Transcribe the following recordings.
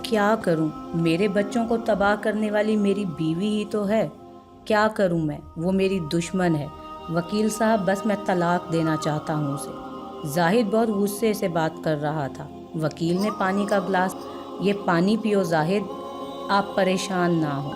क्या करूं? मेरे बच्चों को तबाह करने वाली मेरी बीवी ही तो है। क्या करूं मैं? वो मेरी दुश्मन है। वकील साहब, बस मैं तलाक देना चाहता हूं उसे। जाहिद बहुत गुस्से से बात कर रहा था। वकील ने पानी का ग्लास, ये पानी पियो जाहिद, आप परेशान ना हो,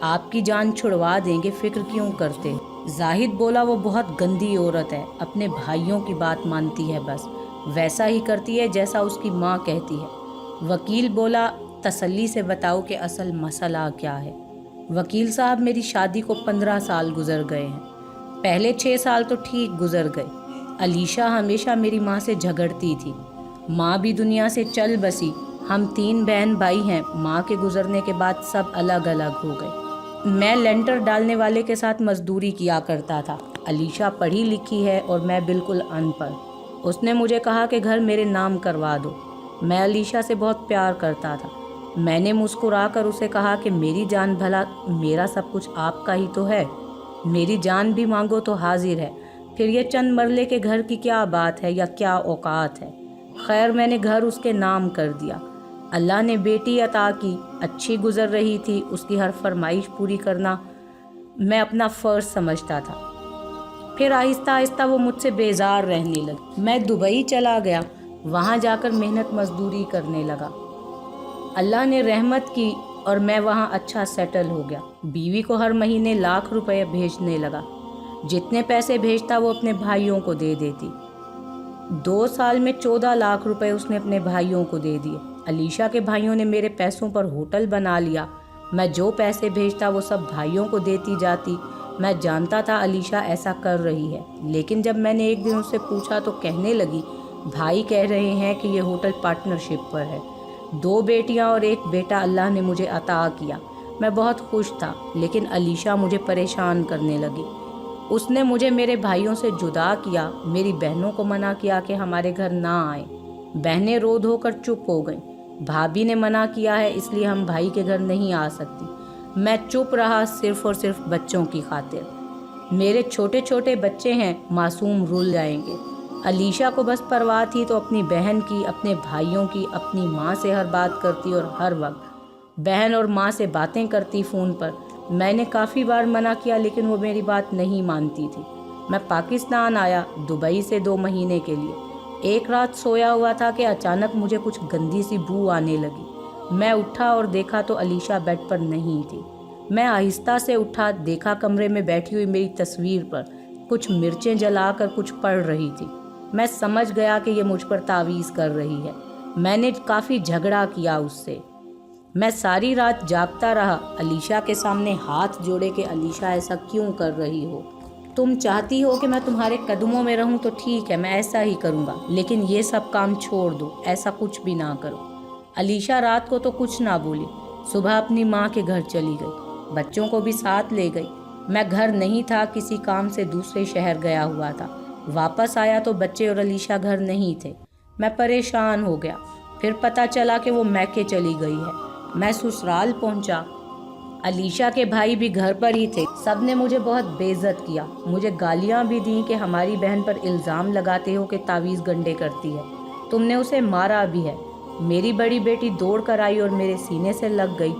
आपकी जान छुड़वा देंगे, फिक्र क्यों करते हो? जाहिद बोला, वो बहुत गंदी औरत है, अपने भाइयों की बात मानती है, बस वैसा ही करती है जैसा उसकी माँ कहती है। वकील बोला, तसल्ली से बताओ कि असल मसला क्या है। वकील साहब, मेरी शादी को 15 साल गुजर गए हैं। पहले 6 साल तो ठीक गुजर गए। अलीशा हमेशा मेरी माँ से झगड़ती थी। माँ भी दुनिया से चल बसी। हम 3 बहन भाई हैं। माँ के गुजरने के बाद सब अलग अलग हो गए। मैं लेंटर डालने वाले के साथ मजदूरी किया करता था। अलीशा पढ़ी लिखी है और मैं बिल्कुल अनपढ़। उसने मुझे कहा कि घर मेरे नाम करवा दो। मैं अलीशा से बहुत प्यार करता था। मैंने मुस्कुरा कर उसे कहा कि मेरी जान, भला मेरा सब कुछ आपका ही तो है। मेरी जान भी मांगो तो हाजिर है। फिर ये चंद मरले के घर की क्या बात है या क्या औकात है। खैर, मैंने घर उसके नाम कर दिया। अल्लाह ने बेटी अता की, अच्छी गुजर रही थी। उसकी हर फरमाइश पूरी करना मैं अपना फ़र्ज समझता था। फिर आहिस्ता आहिस्ता वो मुझसे बेजार रहने लगी। मैं दुबई चला गया। वहाँ जाकर मेहनत मजदूरी करने लगा। अल्लाह ने रहमत की और मैं वहाँ अच्छा सेटल हो गया। बीवी को हर महीने लाख रुपए भेजने लगा। जितने पैसे भेजता वो अपने भाइयों को दे देती। 2 साल में 14 लाख रुपए उसने अपने भाइयों को दे दिए। अलीशा के भाइयों ने मेरे पैसों पर होटल बना लिया। मैं जो पैसे भेजता वो सब भाइयों को देती जाती। मैं जानता था अलीशा ऐसा कर रही है, लेकिन जब मैंने एक दिन उससे पूछा तो कहने लगी, भाई कह रहे हैं कि ये होटल पार्टनरशिप पर है। 2 बेटियां और 1 बेटा अल्लाह ने मुझे अता किया। मैं बहुत खुश था, लेकिन अलीशा मुझे परेशान करने लगी। उसने मुझे मेरे भाइयों से जुदा किया। मेरी बहनों को मना किया कि हमारे घर ना आए। बहनें रो धो कर चुप हो गईं। भाभी ने मना किया है, इसलिए हम भाई के घर नहीं आ सकती। मैं चुप रहा, सिर्फ और सिर्फ बच्चों की खातिर। मेरे छोटे छोटे बच्चे हैं, मासूम रुल जाएंगे। अलीशा को बस परवाह थी तो अपनी बहन की, अपने भाइयों की, अपनी माँ से हर बात करती और हर वक्त बहन और माँ से बातें करती फ़ोन पर। मैंने काफ़ी बार मना किया, लेकिन वो मेरी बात नहीं मानती थी। मैं पाकिस्तान आया, दुबई से 2 महीने के लिए। एक रात सोया हुआ था कि अचानक मुझे कुछ गंदी सी बू आने लगी। मैं उठा और देखा तो अलीशा बेड पर नहीं थी। मैं आहिस्ता से उठा, देखा कमरे में बैठी हुई मेरी तस्वीर पर कुछ मिर्चें जलाकर कुछ पढ़ रही थी। मैं समझ गया कि ये मुझ पर तावीज़ कर रही है। मैंने काफ़ी झगड़ा किया उससे। मैं सारी रात जागता रहा, अलीशा के सामने हाथ जोड़े कि अलीशा ऐसा क्यों कर रही हो? तुम चाहती हो कि मैं तुम्हारे कदमों में रहूं तो ठीक है, मैं ऐसा ही करूंगा, लेकिन ये सब काम छोड़ दो, ऐसा कुछ भी ना करो। अलीशा रात को तो कुछ ना बोली। सुबह अपनी माँ के घर चली गई, बच्चों को भी साथ ले गई। मैं घर नहीं था, किसी काम से दूसरे शहर गया हुआ था। वापस आया तो बच्चे और अलीशा घर नहीं थे। मैं परेशान हो गया। फिर पता चला कि वो मैके चली गई है। मैं ससुराल पहुंचा। अलीशा के भाई भी घर पर ही थे। सब ने मुझे बहुत बेइज्जत किया। मुझे गालियां भी दी कि हमारी बहन पर इल्ज़ाम लगाते हो कि तावीज़ गंडे करती है, तुमने उसे मारा भी है। मेरी बड़ी बेटी दौड़ कर आई और मेरे सीने से लग गई,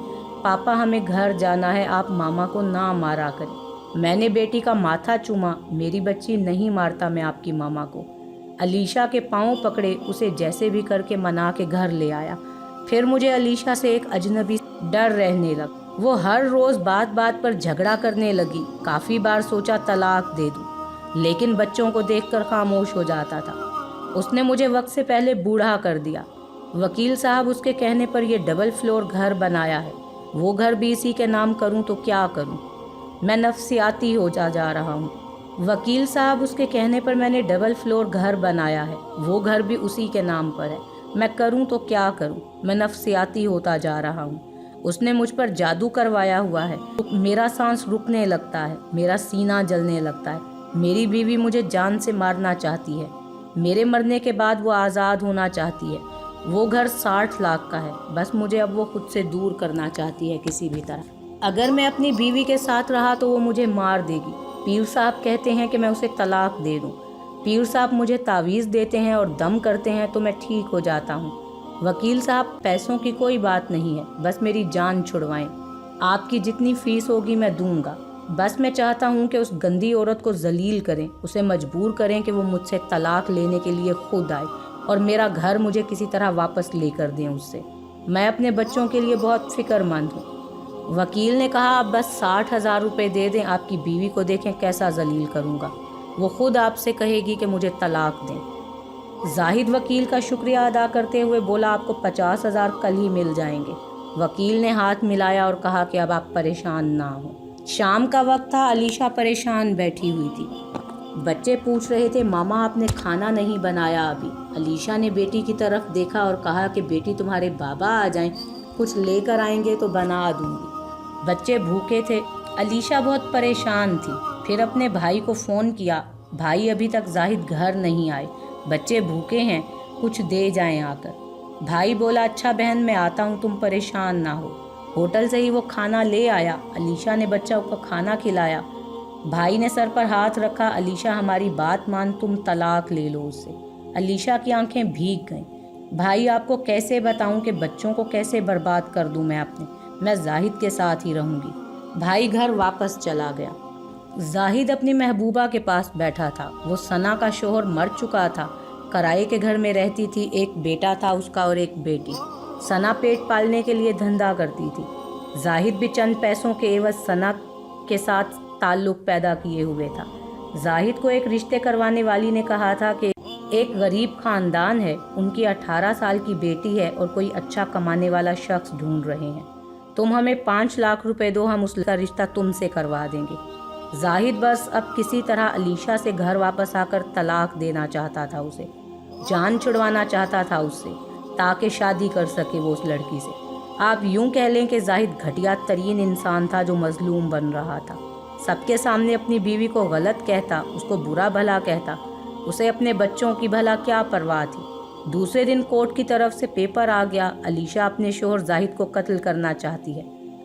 पापा हमें घर जाना है, आप मामा को ना मारा करें। मैंने बेटी का माथा चूमा, मेरी बच्ची नहीं मारता मैं आपकी मामा को। अलीशा के पाँव पकड़े, उसे जैसे भी करके मना के घर ले आया। फिर मुझे अलीशा से एक अजनबी डर रहने लगा। वो हर रोज़ बात बात पर झगड़ा करने लगी। काफ़ी बार सोचा तलाक दे दूँ, लेकिन बच्चों को देखकर खामोश हो जाता था। उसने मुझे वक्त से पहले बूढ़ा कर दिया। वकील साहब, उसके कहने पर ये डबल फ्लोर घर बनाया है। वो घर भी इसी के नाम करूं तो क्या करूं? मैं नफसियाती हो जा रहा हूं। वकील साहब, उसके कहने पर मैंने डबल फ्लोर घर बनाया है। वो घर भी उसी के नाम पर है। मैं करूं तो क्या करूं? मैं नफसियाती होता जा रहा हूं। उसने मुझ पर जादू करवाया हुआ है। मेरा सांस रुकने लगता है, मेरा सीना जलने लगता है। मेरी बीवी मुझे जान से मारना चाहती है। मेरे मरने के बाद वो आज़ाद होना चाहती है। वो घर 60 लाख का है। बस मुझे अब वो खुद से दूर करना चाहती है किसी भी तरह। अगर मैं अपनी बीवी के साथ रहा तो वो मुझे मार देगी। पीर साहब कहते हैं कि मैं उसे तलाक दे दूं। पीर साहब मुझे तावीज़ देते हैं और दम करते हैं तो मैं ठीक हो जाता हूँ। वकील साहब, पैसों की कोई बात नहीं है, बस मेरी जान छुड़वाएं। आपकी जितनी फीस होगी मैं दूंगा। बस मैं चाहता हूँ कि उस गंदी औरत को जलील करें, उसे मजबूर करें कि वो मुझसे तलाक लेने के लिए खुद आए और मेरा घर मुझे किसी तरह वापस लेकर दें उससे। मैं अपने बच्चों के लिए बहुत फिक्रमंद हूँ। वकील ने कहा, आप बस 60,000 रुपये दे दें, आपकी बीवी को देखें कैसा जलील करूँगा। वो खुद आपसे कहेगी कि मुझे तलाक दें। जाहिद वकील का शुक्रिया अदा करते हुए बोला, आपको 50,000 कल ही मिल जाएंगे। वकील ने हाथ मिलाया और कहा कि अब आप परेशान ना हो। शाम का वक्त था। अलीशा परेशान बैठी हुई थी। बच्चे पूछ रहे थे, मामा आपने खाना नहीं बनाया अभी। अलीशा ने बेटी की तरफ देखा और कहा कि बेटी तुम्हारे बाबा आ जाएं, कुछ लेकर आएंगे तो बना दूंगी। बच्चे भूखे थे। अलीशा बहुत परेशान थी। फिर अपने भाई को फ़ोन किया। भाई, अभी तक जाहिद घर नहीं आए, बच्चे भूखे हैं, कुछ दे जाएं आकर। भाई बोला, अच्छा बहन मैं आता हूँ, तुम परेशान ना हो। होटल से ही वो खाना ले आया। अलीशा ने बच्चा को खाना खिलाया। भाई ने सर पर हाथ रखा। अलीशा हमारी बात मान, तुम तलाक ले लो उससे। अलीशा की आंखें भीग गईं। भाई, आपको कैसे बताऊं कि बच्चों को कैसे बर्बाद कर दूं मैं अपने। मैं जाहिद के साथ ही रहूंगी। भाई घर वापस चला गया। जाहिद अपनी महबूबा के पास बैठा था। वो सना का शोहर मर चुका था। किराए के घर में रहती थी। एक बेटा था उसका और एक बेटी। सना पेट पालने के लिए धंधा करती थी। जाहिद भी चंद पैसों के एवज सना के साथ ताल्लुक पैदा किए हुए था। जाहिद को एक रिश्ते करवाने वाली ने कहा था कि एक गरीब खानदान है, उनकी 18 साल की बेटी है और कोई अच्छा कमाने वाला शख्स ढूंढ रहे हैं। तुम हमें 5 लाख रुपए दो, हम उसका रिश्ता तुमसे करवा देंगे। जाहिद बस अब किसी तरह अलीशा से घर वापस आकर तलाक देना चाहता था, उसे जान छुड़वाना चाहता था उससे, ताकि शादी कर सके वो उस लड़की से। आप यूं कह लें कि जाहिद घटिया तरीन इंसान था जो मजलूम बन रहा था। सबके सामने अपनी बीवी को गलत कहता, उसको बुरा भला कहता। उसे अपने बच्चों की भला क्या परवाह थी। दूसरे दिन कोर्ट की तरफ से पेपर आ गया। अलीशा अपने शोहर जाहिद को कत्ल करना चाहती है।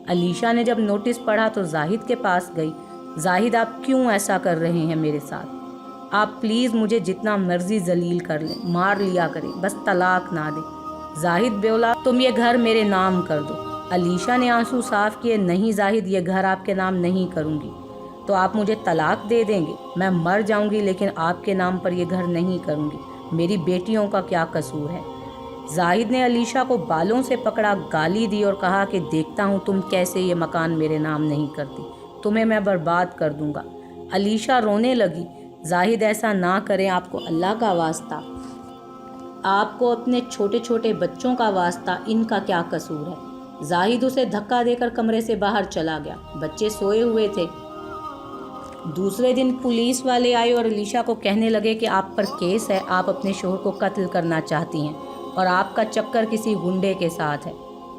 अलीशा ने जब नोटिस पढ़ा तो जाहिद के पास गई। जाहिद, आप क्यों ऐसा कर रहे हैं मेरे साथ? आप प्लीज़ मुझे जितना मर्जी जलील कर लें, मार लिया करें, बस तलाक ना दें। जाहिद बोला, तुम ये घर मेरे नाम कर दो। अलीशा ने आंसू साफ किए, नहीं जाहिद, ये घर आपके नाम नहीं करूँगी। तो आप मुझे तलाक दे देंगे? मैं मर जाऊंगी लेकिन आपके नाम पर यह घर नहीं करूंगी। मेरी बेटियों का क्या कसूर है? जाहिद ने अलीशा को बालों से पकड़ा, गाली दी और कहा कि देखता हूं तुम कैसे ये मकान मेरे नाम नहीं करती, तुम्हें मैं बर्बाद कर दूंगा। अलीशा रोने लगी। जाहिद, ऐसा ना करें, आपको अल्लाह का वास्ता, आपको अपने छोटे छोटे बच्चों का वास्ता, इनका क्या कसूर है? जाहिद उसे धक्का देकर कमरे से बाहर चला गया। बच्चे सोए हुए थे। दूसरे दिन पुलिस वाले आए और अलीशा को कहने लगे कि आप पर केस है, आप अपने शोहर को कत्ल करना चाहती हैं और आपका चक्कर किसी गुंडे के साथ है।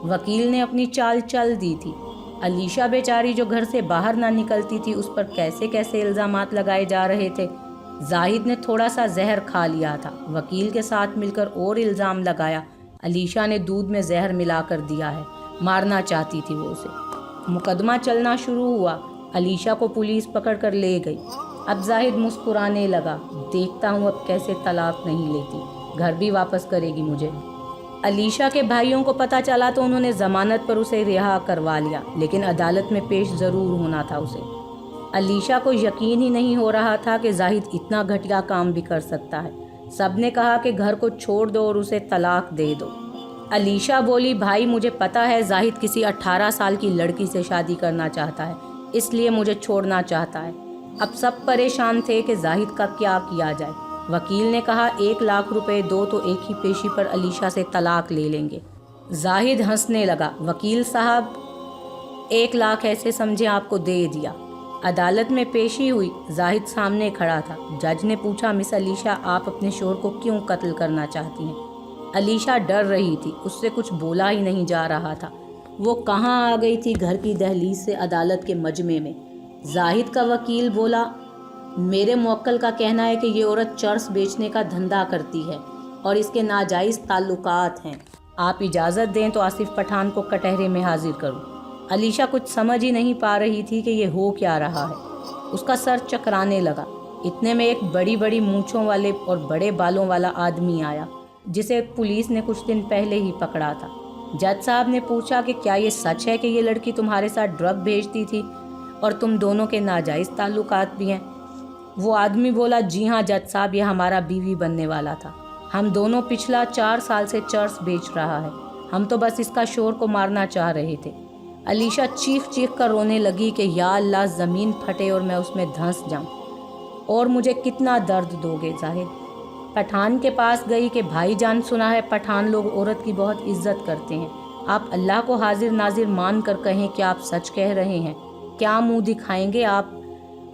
वकील ने अपनी चाल चल दी थी। अलीशा बेचारी जो घर से बाहर ना निकलती थी, उस पर कैसे कैसे इल्ज़ामात लगाए जा रहे थे। जाहिद ने थोड़ा सा जहर खा लिया था। वकील के साथ मिलकर और इल्ज़ाम लगाया। अलीशा ने दूध में जहर मिला कर दिया है, मारना चाहती थी वो उसे। मुकदमा चलना शुरू हुआ। अलीशा को पुलिस पकड़ कर ले गई। अब जाहिद मुस्कुराने लगा, देखता हूँ अब कैसे तलाक नहीं लेती, घर भी वापस करेगी मुझे। अलीशा के भाइयों को पता चला तो उन्होंने ज़मानत पर उसे रिहा करवा लिया, लेकिन अदालत में पेश ज़रूर होना था उसे। अलीशा को यकीन ही नहीं हो रहा था कि जाहिद इतना घटिया काम भी कर सकता है। सब ने कहा कि घर को छोड़ दो और उसे तलाक दे दो। अलीशा बोली, भाई मुझे पता है जाहिद किसी 18 साल की लड़की से शादी करना चाहता है, इसलिए मुझे छोड़ना चाहता है। अब सब परेशान थे कि जाहिद का क्या किया जाए। वकील ने कहा, 1 लाख रुपए दो तो एक ही पेशी पर अलीशा से तलाक ले लेंगे। जाहिद हंसने लगा। वकील साहब, 1 लाख ऐसे समझे आपको दे दिया। अदालत में पेशी हुई। जाहिद सामने खड़ा था। जज ने पूछा, मिस अलीशा, आप अपने शोहर को क्यों कत्ल करना चाहती हैं? अलीशा डर रही थी, उससे कुछ बोला ही नहीं जा रहा था। वो कहाँ आ गई थी? घर की दहलीज से अदालत के मजमे में। जाहिद का वकील बोला, मेरे मुवक्किल का कहना है कि ये औरत चर्स बेचने का धंधा करती है और इसके नाजायज़ ताल्लुकात हैं। आप इजाज़त दें तो आसिफ पठान को कटहरे में हाजिर करूं। अलीशा कुछ समझ ही नहीं पा रही थी कि ये हो क्या रहा है। उसका सर चकराने लगा। इतने में एक बड़ी बड़ी मूँछों वाले और बड़े बालों वाला आदमी आया। जिसे पुलिस ने कुछ दिन पहले ही पकड़ा था। जज साहब ने पूछा कि क्या ये सच है कि ये लड़की तुम्हारे साथ ड्रग भेजती थी और तुम दोनों के नाजायज़ ताल्लुकात भी हैं? वो आदमी बोला, जी हाँ जज साहब, ये हमारा बीवी बनने वाला था। हम दोनों पिछला 4 साल से चर्स बेच रहा है। हम तो बस इसका शोर को मारना चाह रहे थे। अलीशा चीख चीख कर रोने लगी कि या अल्लाह, ज़मीन फटे और मैं उसमें धंस जाऊं। और मुझे कितना दर्द दोगे जाहिद। पठान के पास गई कि भाईजान, सुना है पठान लोग औरत की बहुत इज्जत करते हैं। आप अल्लाह को हाजिर नाजिर मान कर कहें कि आप सच कह रहे हैं। क्या मुंह दिखाएंगे आप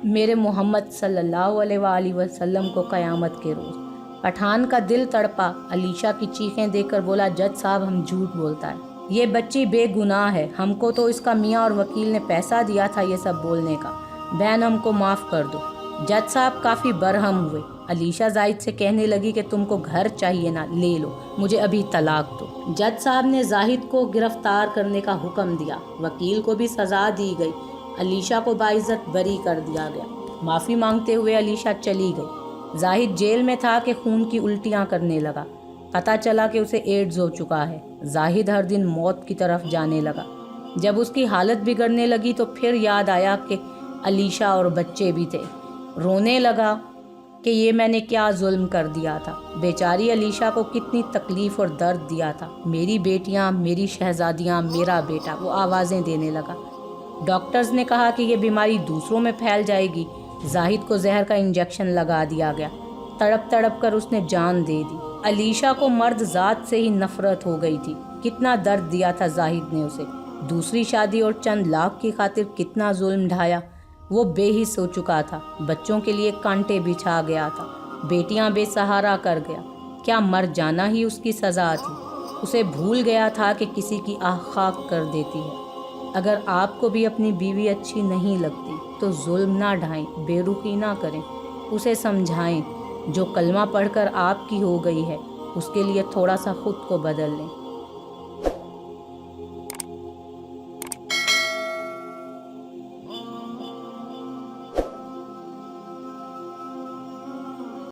मेरे मोहम्मद सल्लल्लाहु अलैहि वसल्लम को क़यामत के रोज़? पठान का दिल तड़पा। अलीशा की चीखें देखकर बोला, जज साहब हम झूठ बोलता है, ये बच्ची बेगुनाह है। हमको तो इसका मियाँ और वकील ने पैसा दिया था ये सब बोलने का। बहन हमको माफ़ कर दो। जज साहब काफ़ी बरहम हुए। अलीशा जाहिद से कहने लगी कि तुमको घर चाहिए ना, ले लो, मुझे अभी तलाक दो। जज साहब ने जाहिद को गिरफ्तार करने का हुक्म दिया। वकील को भी सज़ा दी गई। अलीशा को बाइज्जत बरी कर दिया गया। माफ़ी मांगते हुए अलीशा चली गई। जाहिद जेल में था कि खून की उल्टियाँ करने लगा। पता चला कि उसे एड्स हो चुका है। जाहिद हर दिन मौत की तरफ जाने लगा। जब उसकी हालत बिगड़ने लगी तो फिर याद आया कि अलीशा और बच्चे भी थे। रोने लगा कि ये मैंने क्या जुल्म कर दिया था। बेचारी अलीशा को कितनी तकलीफ़ और दर्द दिया था। मेरी बेटियां, मेरी शहजादियां, मेरा बेटा, वो आवाज़ें देने लगा। डॉक्टर्स ने कहा कि ये बीमारी दूसरों में फैल जाएगी। जाहिद को जहर का इंजेक्शन लगा दिया गया। तड़प तड़प कर उसने जान दे दी। अलीशा को मर्द ज़ात से ही नफ़रत हो गई थी। कितना दर्द दिया था जाहिद ने उसे। दूसरी शादी और चंद लाख की खातिर कितना जुल्म ढाया। वो बेहिस हो चुका था। बच्चों के लिए कांटे बिछा गया था। बेटियां बेसहारा कर गया। क्या मर जाना ही उसकी सज़ा थी? उसे भूल गया था कि किसी की आह खाक कर देती है। अगर आपको भी अपनी बीवी अच्छी नहीं लगती तो जुल्म ना ढाएं, बेरुखी ना करें, उसे समझाएं। जो कलमा पढ़कर आपकी हो गई है उसके लिए थोड़ा सा खुद को बदल लें।